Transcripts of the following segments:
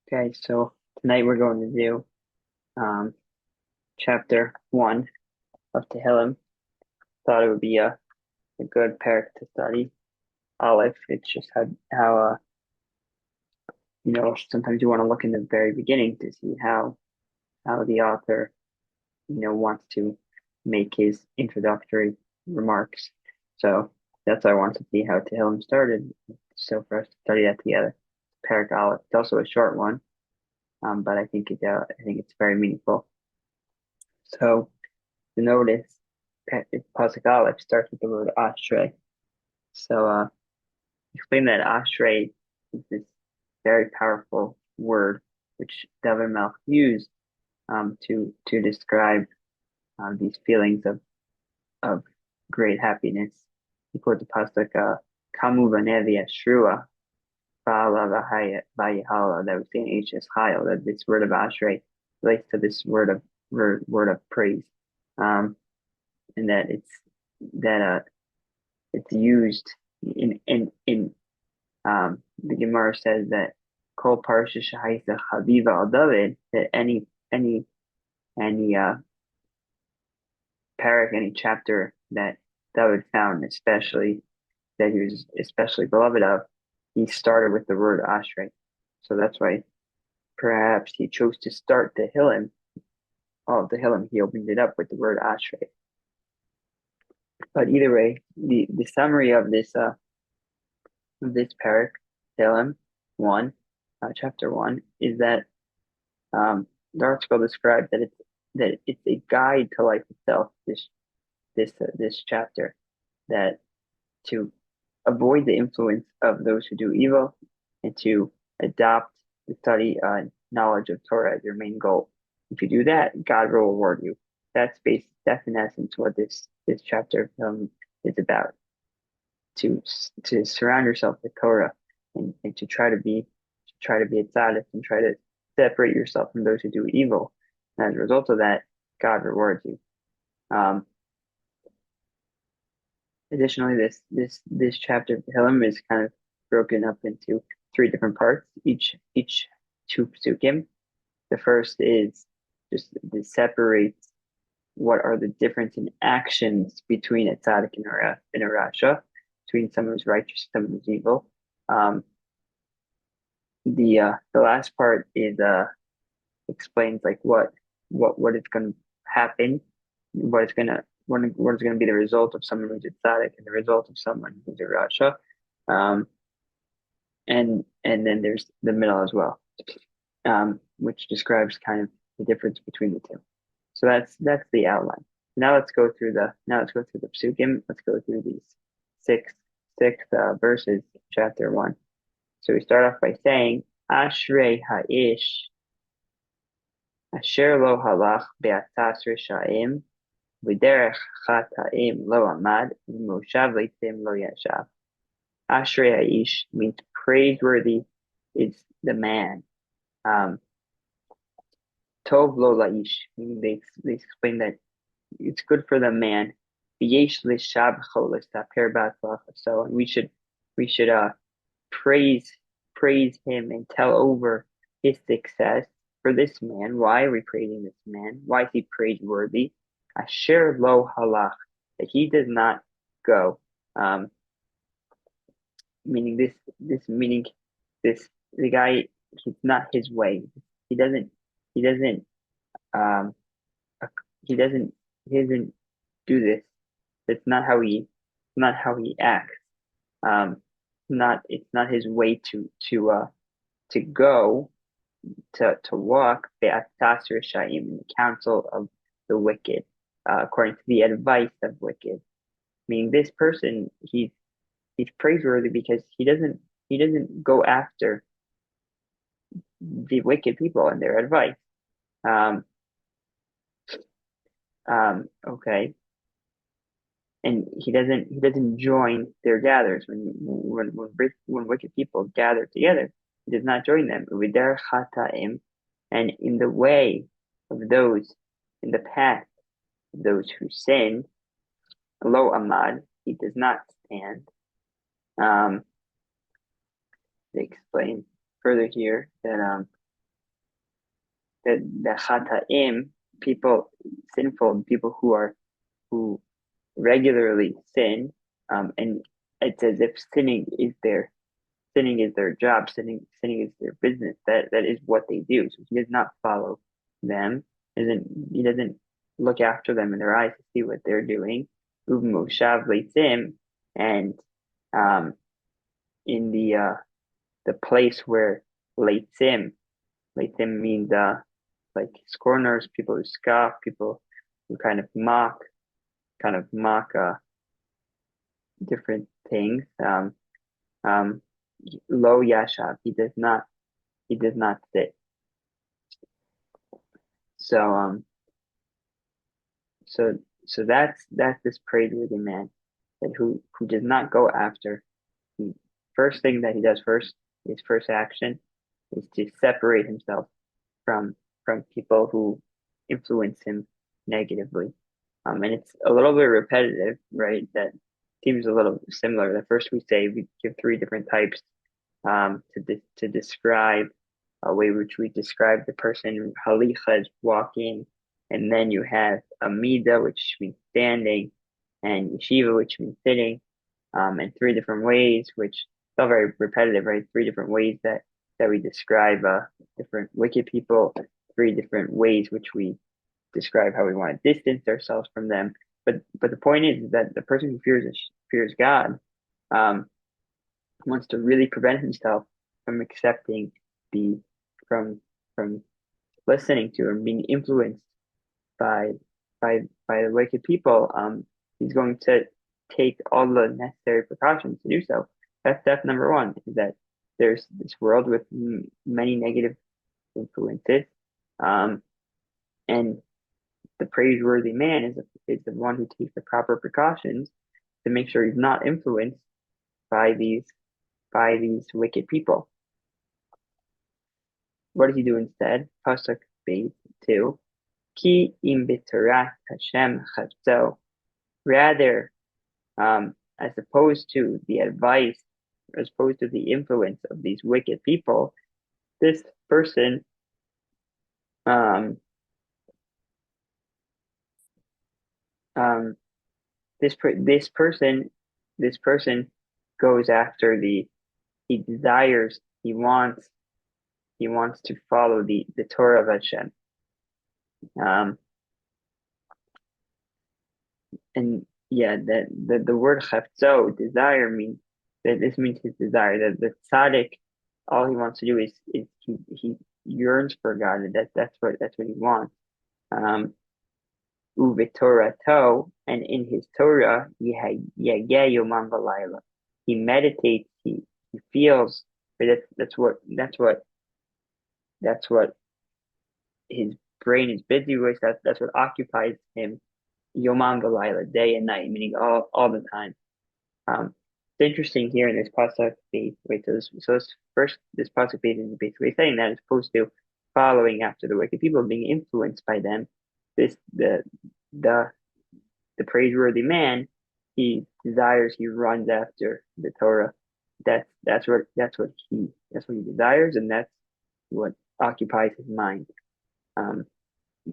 Okay, so tonight we're going to do chapter 1 of Tehillim. Thought it would be a good parak to study. Aleph, it's just how sometimes you want to look in the very beginning to see how the author, wants to make his introductory remarks. So that's why I wanted to see how Tehillim started. So for us to study that together. Parak Aleph. It's also a short one, but I think it's very meaningful. So to notice, Pasuk Aleph starts with the word Ashrei. So explain that Ashrei is this very powerful word which David Melch used to describe these feelings of great happiness. He quotes the pasuk, "Kamu v'nevi ashrua ba'ala v'yahala," that was saying H.S. Chayil, that this word of Ashrei relates to this word of praise, um, and that it's used in the Gemara says that Kol Parsha Shahaisa Chaviva al David, that any parak, any chapter that David found, especially that he was especially beloved of, he started with the word Ashrei. So that's why perhaps he chose to start the Hillim. Oh, the Hillim, he opened it up with the word Ashrei. But either way, the summary of this parak, Tehillim 1, chapter 1, is that the article describes that it's a guide to life itself. This chapter, that to avoid the influence of those who do evil and to adopt the study knowledge of Torah as your main goal. If you do that, God will reward you. That's in essence what this chapter is about. To surround yourself with Torah and to try to be a tzaddik and try to separate yourself from those who do evil. And as a result of that, God rewards you. Um, Additionally, this chapter of Tehillim is kind of broken up into three different parts, each two psukim. The first is just to separate what are the difference in actions between a tzaddik and a rasha, between someone who's righteous and someone who's evil. Um, the last part is explains like what is going to happen, what is going to be the result of someone who's a tzaddik and the result of someone who's a rasha, and then there's the middle as well, which describes kind of the difference between the two. So that's the outline. Now let's go through the psukim. Let's go through these six verses, chapter 1. So we start off by saying, Ashrei ha'ish asher lo halach be'atas risha'im v'derech chata'im lo amad v'moshav leitim lo yashav. Ashrei ha'ish means praiseworthy is the man. Tov lo la'ish, meaning they explain that it's good for the man. V'yesh l'shabcho l'saper b'atzlacha. So we should praise him and tell over his success for this man. Why are we praising this man? Why is he praiseworthy? Asher lo halach, that he does not go. Meaning meaning this the guy, he's not his way. He doesn't he doesn't um he doesn't do this. That's not how he acts. Not it's not his way to go to walk be'atas rishayim, in the counsel of the wicked, according to the advice of wicked. Meaning this person, he's praiseworthy because he doesn't go after the wicked people and their advice. Um, okay, and he doesn't join their gatherers when wicked people gather together. He does not join them with their chataim, and in the way of those, in the path of those who sin. Lo amad, he does not stand. They explain further here that the chataim, people, sinful people who regularly sin, and it's as if sinning is their job, sinning is their business. That is what they do. So he does not follow them. He doesn't look after them in their eyes to see what they're doing. Uvmoshav leitzim, and um, in the place where leitzim, leitzim means like scorners, people who scoff, people who kind of mock different things. Um, Lo yashav, he does not sit. So so so that's this praiseworthy man that who does not go after. He, first thing that he does first, his first action is to separate himself from people who influence him negatively. And it's a little bit repetitive, right? That seems a little similar. The first we give three different types to describe a way which we describe the person. Halicha is walking, and then you have Amida, which means standing, and Yeshiva, which means sitting, and three different ways, which is all very repetitive, right? Three different ways that we describe different wicked people, three different ways which we describe how we want to distance ourselves from them. But the point is that the person who fears God um, wants to really prevent himself from accepting the from from listening to or being influenced by by the wicked people. He's going to take all the necessary precautions to do so. That's step number one, is that there's this world with many negative influences, and the praiseworthy man is the one who takes the proper precautions to make sure he's not influenced by these wicked people. What does he do instead? Pasuk Beit 2. Ki im b'torat Hashem chavzo. Rather, as opposed to the advice, as opposed to the influence of these wicked people, this person, um, um, this person goes after he desires, he wants to follow the Torah of Hashem. Um, and yeah, the word chafzo, desire, means that this means his desire. That the tzaddik, all he wants to do is he yearns for God. That's what he wants. Uvitorato, and in his Torah, yomam v'layla. He meditates. He feels. That's what his brain is busy with. That's what occupies him. Yomam v'layla, day and night, meaning all the time. It's interesting here in this pasuk. This pasuk is basically saying that as opposed to following after the wicked people, being influenced by them, the praiseworthy man, he runs after the Torah. That's what he desires, and that's what occupies his mind. The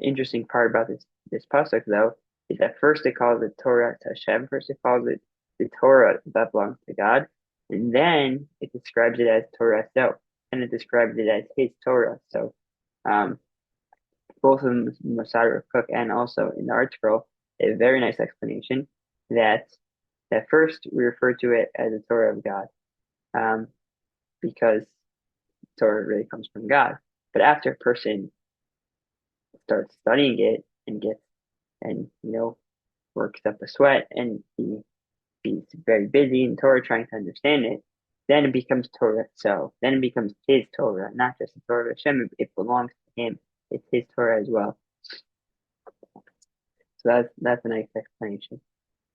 interesting part about this pasuk, though, is that first it calls it Torah to Hashem. First it calls it the Torah that belongs to God, and then it describes it as Torah so, and it describes it as his Torah. So, both in Masada Cook and also in the Art Scroll, a very nice explanation that first we refer to it as the Torah of God, because Torah really comes from God. But after a person starts studying it and works up a sweat, and he's very busy in Torah trying to understand it, then it becomes Torah itself. Then it becomes his Torah, not just the Torah of Hashem. It belongs to him. It's his Torah as well. So that's a nice explanation.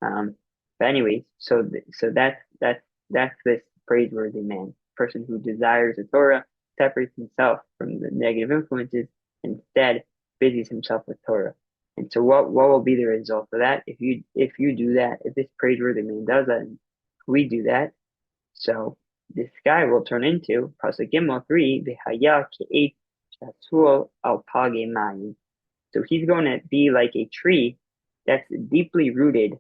But anyways, so that's this praiseworthy man, person who desires the Torah, separates himself from the negative influences, instead busies himself with Torah. And so what will be the result of that? If you do that, if this praiseworthy man does that, and we do that, so this guy will turn into Pasuk Gimel 3, V'haya ke'et Shatul al Page Mayim. So he's going to be like a tree that's deeply rooted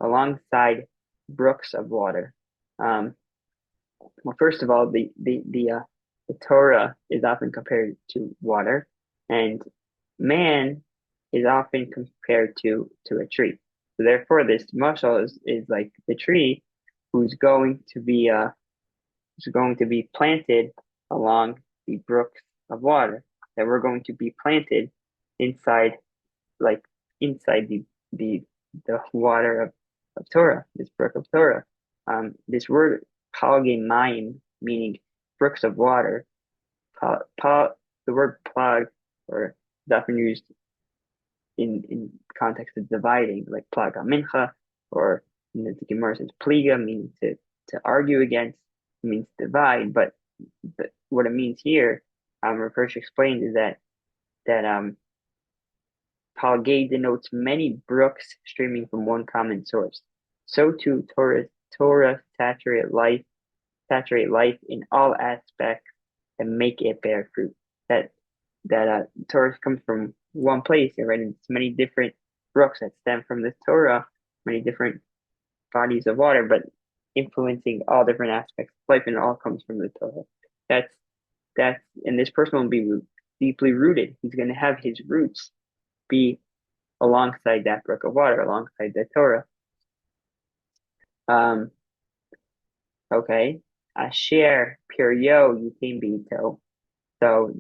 alongside brooks of water. Um, well, first of all, the Torah is often compared to water, and man is often compared to a tree. So therefore, this mashal is like the tree who's going to be planted along the brooks of water that we're going to be planted inside, like inside the the water of Torah, this brook of Torah. This word palge mayim, meaning brooks of water. Pa, pa, the word plag, or is often used in context of dividing, like plaga mincha, or the Gemara says pliga, meaning to argue against, it means divide. But what it means here, Rav explained, is that Palgay denotes many brooks streaming from one common source. So too, Torah saturate life in all aspects and make it bear fruit. That Torah comes from one place, right? And it's many different brooks that stem from the Torah, many different bodies of water, but influencing all different aspects of life, and it all comes from the Torah. That's and this person will be deeply rooted. He's going to have his roots be alongside that brook of water, alongside the Torah. Um, okay. Asher Pirio Yukim Bito. So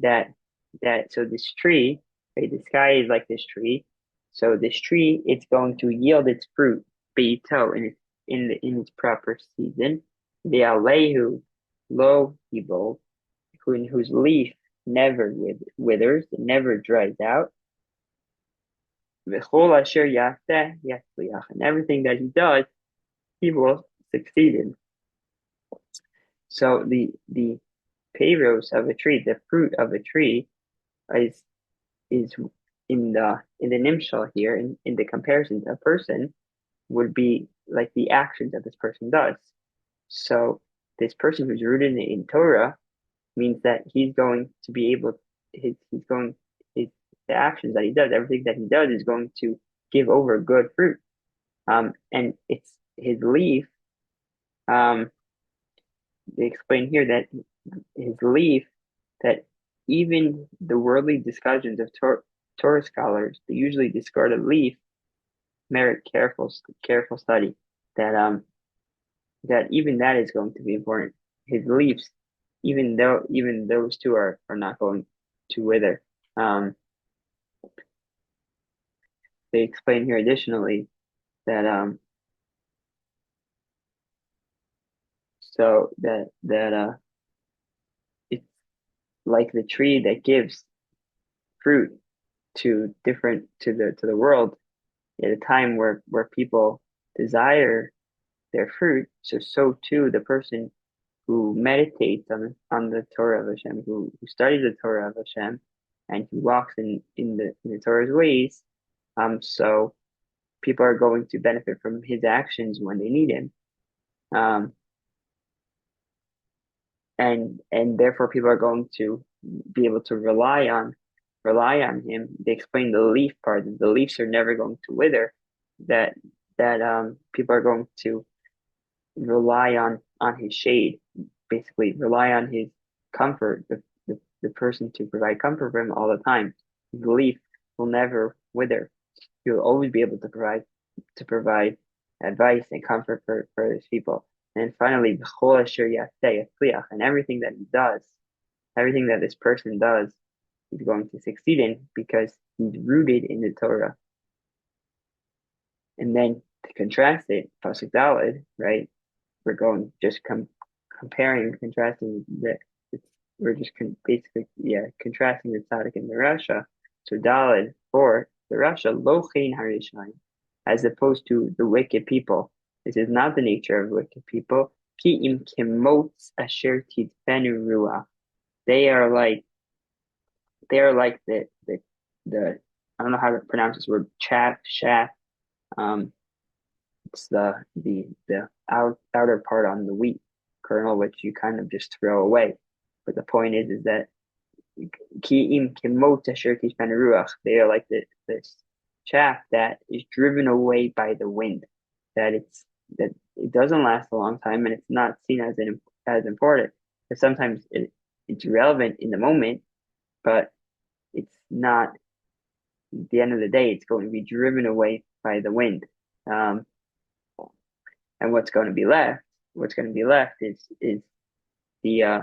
so this tree, right, the sky is like this tree. So this tree, it's going to yield its fruit, Bito, in its proper season. The Alehu Lo Hibo, whose leaf never withers, it never dries out. V'chol asher yaseh yatzliach, and everything that he does, he will succeed in. So the payros of a tree, the fruit of a tree, is in the nimshal here, in the comparison to a person, would be like the actions that this person does. So this person who's rooted in Torah means that he's going to be able, he's going, his the actions that he does, everything that he does is going to give over good fruit. And it's his leaf. They explain here that his leaf, that even the worldly discussions of Torah scholars, they usually discard a leaf, merit careful study. That even that is going to be important. His leaves, even those two are not going to wither. They explain here additionally that so that it's like the tree that gives fruit to the world at a time where people desire their fruit. So too the person who meditates on the Torah of Hashem, who studies the Torah of Hashem, and who walks in the Torah's ways. So people are going to benefit from his actions when they need him. And therefore people are going to be able to rely on him. They explain the leaf part, that the leaves are never going to wither, that people are going to rely on his shade, basically rely on his comfort, the person to provide comfort for him all the time. The leaf will never wither. He'll always be able to provide advice and comfort for his people. And finally, and everything that he does, everything that this person does, he's going to succeed in because he's rooted in the Torah. And then to contrast it, Pasuk Daled, right? We're going just comparing, contrasting we're just basically contrasting the tzaddik and the rasha. So Daled for the rasha lochein harishayim, as opposed to the wicked people. This is not the nature of wicked people. Ki im kimotz asher tidfenu ruach. They are like the I don't know how to pronounce this word, chaff. It's the outer part on the wheat kernel, which you kind of just throw away. But the point is that Ki'im kimot asher tishpan ruach. They are like this chaff that is driven away by the wind. That it doesn't last a long time, and it's not seen as important. Because sometimes it's relevant in the moment, but it's not. At the end of the day, it's going to be driven away by the wind. Um, and what's going to be left? What's going to be left is the uh,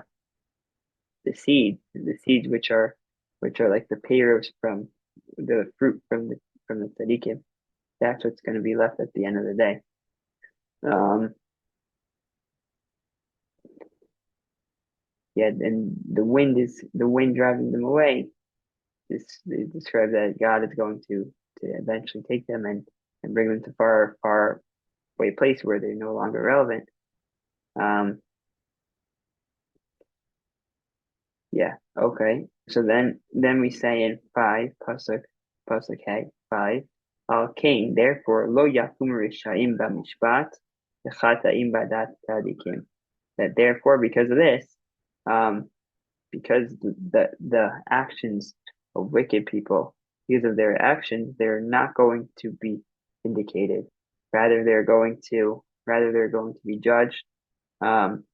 the seeds which are like the payros from the fruit from the tzaddikim. That's what's going to be left at the end of the day. Yeah, and the wind driving them away. They describe that God is going to eventually take them and bring them to far away place where they're no longer relevant. Um, yeah, okay. So then we say in five pasuk hey 5 al kain therefore lo yakum rishaim b'mishpat v'chataim b'dat tzadikim, that therefore because of this, um, because the actions of wicked people, because of their actions, they're not going to be vindicated. Rather they're going to be judged. Um,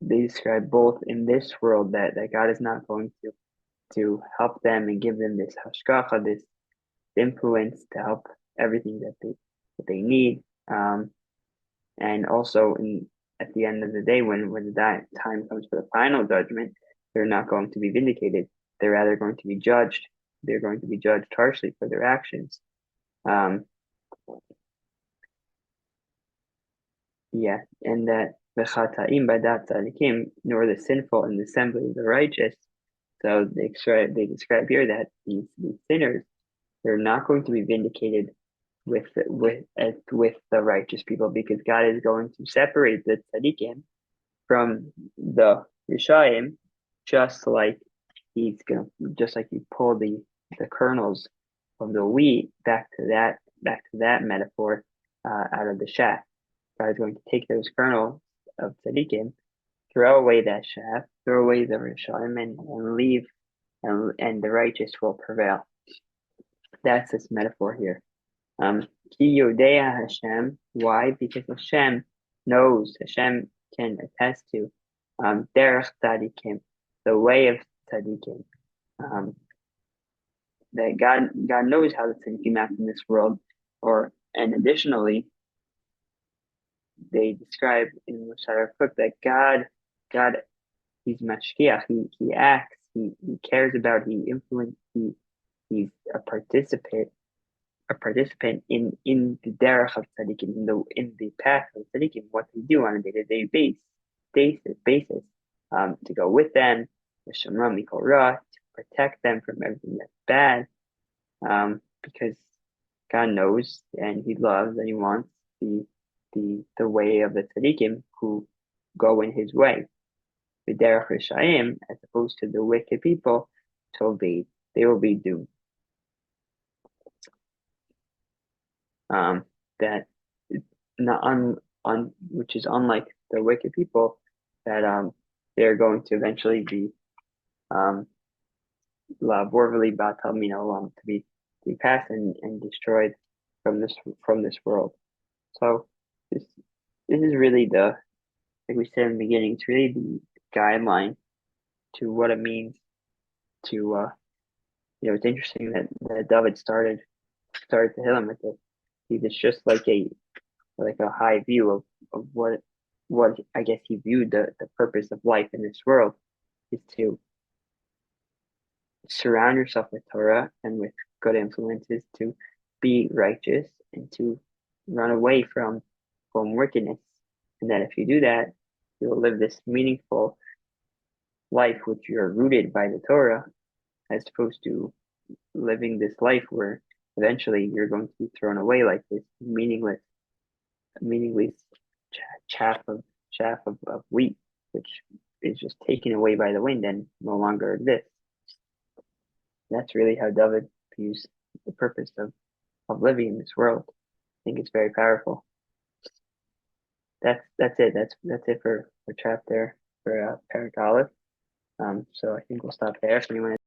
they describe both in this world that God is not going to help them and give them this hashgacha, this influence to help everything that they need. And also at the end of the day, when that time comes for the final judgment, they're not going to be vindicated. They're rather going to be judged. They're going to be judged harshly for their actions. Um, yeah, and that the chataim badat tzadikim, nor the sinful in the assembly of the righteous. So they describe here that these sinners, they're not going to be vindicated with the righteous people, because God is going to separate the tzaddikim from the Rishayim, just like just like you pull the kernels of the wheat back to that metaphor out of the shaft. God is going to take those kernels of tzaddikim, throw away that shaft, throw away the Rishayim, and leave, and the righteous will prevail. That's this metaphor here. Ki Yodea Hashem. Why? Because Hashem knows, Hashem can attest to Derech Tzadikim, the way of Tzadikim. That God knows how the Tzadikim act in this world, and additionally, they describe in Moshe Cook that God, He's Mashkiach, He acts, He cares about, He influences, He's a participant in the derech of tzaddikim, in the path of tzaddikim, what they do on a day-to-day basis, to go with them, l'shamram mikol ra, to protect them from everything that's bad, because God knows and He loves and He wants the way of the tzaddikim who go in His way, the derech rishayim, as opposed to the wicked people, they will be doomed. That not which is unlike the wicked people, that they're going to eventually be laborvally batal min olam, to be passed and destroyed from this world. So this is really like we said in the beginning, it's really the guideline to what it means to it's interesting that David started Tehillim with it. It's just like a high view of what I guess he viewed the purpose of life in this world is to surround yourself with Torah and with good influences, to be righteous and to run away from wickedness. And that if you do that, you'll live this meaningful life which you're rooted by the Torah, as opposed to living this life where eventually you're going to be thrown away like this meaningless chaff of wheat, which is just taken away by the wind and no longer exists. That's really how David views the purpose of living in this world. I think it's very powerful. That's it. That's it for chapter for Parak Aleph. So I think we'll stop there. If anyone